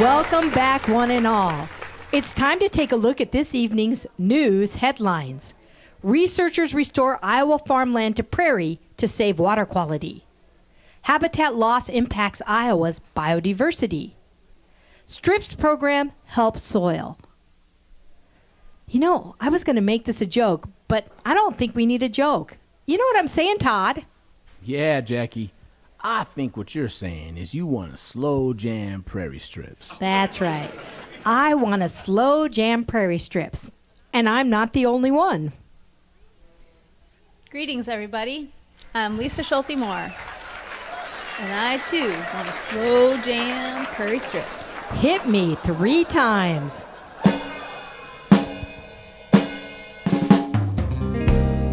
Welcome back, one and all. It's time to take a look at this evening's news headlines. Researchers restore Iowa farmland to prairie to save water quality. Habitat loss impacts Iowa's biodiversity. Strips program helps soil. You know, I was going to make this a joke, but I don't think we need a joke. You know what I'm saying, Todd? Yeah, Jackie. I think what you're saying is you want to slow jam prairie strips. That's right. I want to slow jam prairie strips. And I'm not the only one. Greetings, everybody. I'm Schulte Moore. And I, too, want to slow jam prairie strips. Hit me 3 times.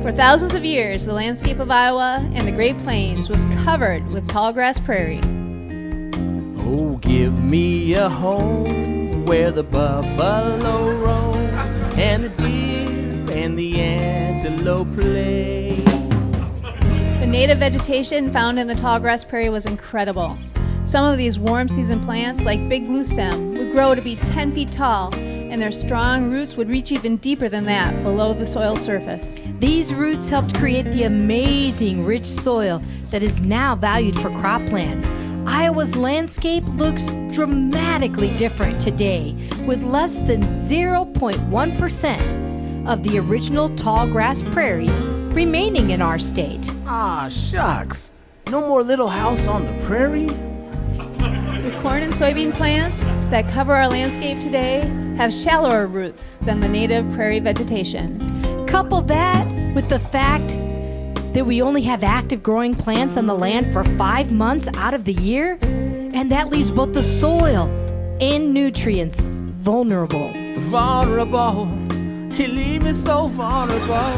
For thousands of years, the landscape of Iowa and the Great Plains was covered with tallgrass prairie. Oh, give me a home where the buffalo roam and the deer and the antelope play. The native vegetation found in the tallgrass prairie was incredible. Some of these warm season plants, like big bluestem, would grow to be 10 feet tall, and their strong roots would reach even deeper than that, below the soil surface. These roots helped create the amazing rich soil that is now valued for cropland. Iowa's landscape looks dramatically different today, with less than 0.1% of the original tallgrass prairie remaining in our state. Ah, shucks. No more little house on the prairie? The corn and soybean plants that cover our landscape today have shallower roots than the native prairie vegetation. Couple that with the fact that we only have active growing plants on the land for 5 months out of the year, and that leaves both the soil and nutrients vulnerable. Vulnerable. You leave me so vulnerable.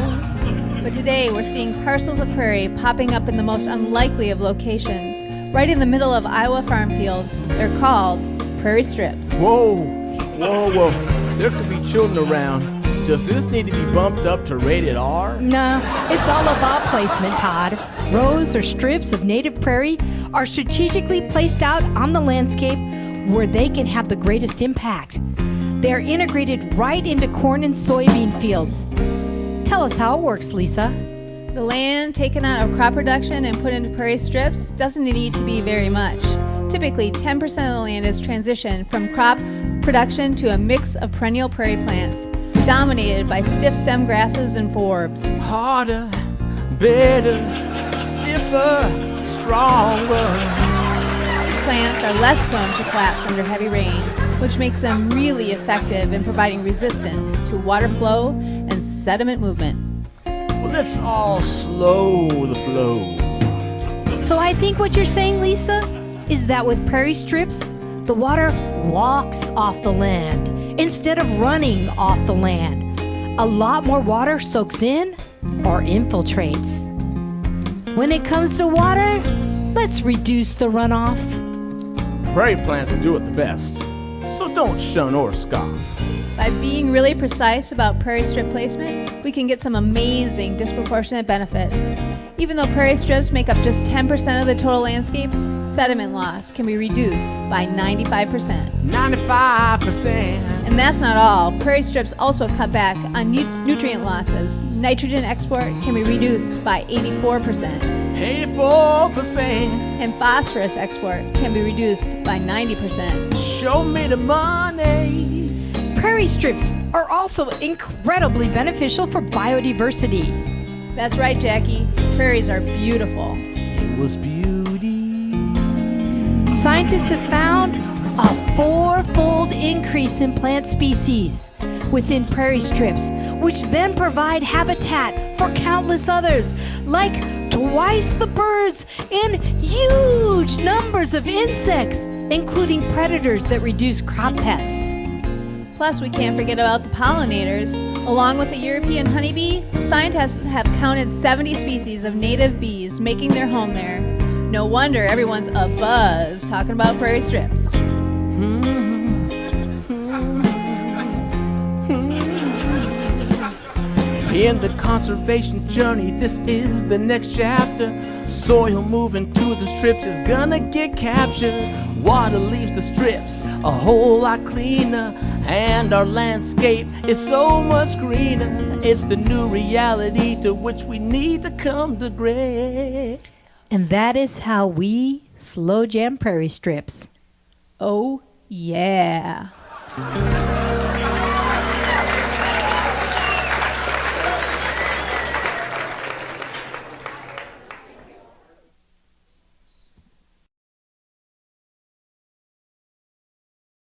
But today we're seeing parcels of prairie popping up in the most unlikely of locations, right in the middle of Iowa farm fields. They're called prairie strips. Whoa, whoa, whoa. There could be children around. Does this need to be bumped up to rated R? No, it's all about placement, Todd. Rows or strips of native prairie are strategically placed out on the landscape where they can have the greatest impact. They're integrated right into corn and soybean fields. Tell us how it works, Lisa. The land taken out of crop production and put into prairie strips doesn't need to be very much. Typically, 10% of the land is transitioned from crop production to a mix of perennial prairie plants, dominated by stiff stem grasses and forbs. Harder, better, stiffer, stronger. These plants are less prone to collapse under heavy rain, which makes them really effective in providing resistance to water flow and sediment movement. Well, let's all slow the flow. So I think what you're saying, Lisa, is that with prairie strips, the water walks off the land instead of running off the land. A lot more water soaks in or infiltrates. When it comes to water, let's reduce the runoff. Prairie plants do it the best, so don't shun or scoff. By being really precise about prairie strip placement, we can get some amazing disproportionate benefits. Even though prairie strips make up just 10% of the total landscape, sediment loss can be reduced by 95%. 95%. And that's not all. Prairie strips also cut back on nutrient losses. Nitrogen export can be reduced by 84%. 84%. And phosphorus export can be reduced by 90%. Show me the money. Prairie strips are also incredibly beneficial for biodiversity. That's right, Jackie. Prairies are beautiful. It was beauty. Scientists have found a 4-fold increase in plant species within prairie strips, which then provide habitat for countless others, like twice the birds and huge numbers of insects, including predators that reduce crop pests. Plus, we can't forget about the pollinators. Along with the European honeybee, scientists have counted 70 species of native bees making their home there. No wonder everyone's abuzz talking about prairie strips. In the conservation journey, this is the next chapter. Soil moving to the strips is gonna get captured. Water leaves the strips a whole lot cleaner, and our landscape is so much greener. It's the new reality to which we need to come to grips. And that is how we slow jam prairie strips. Oh, yeah.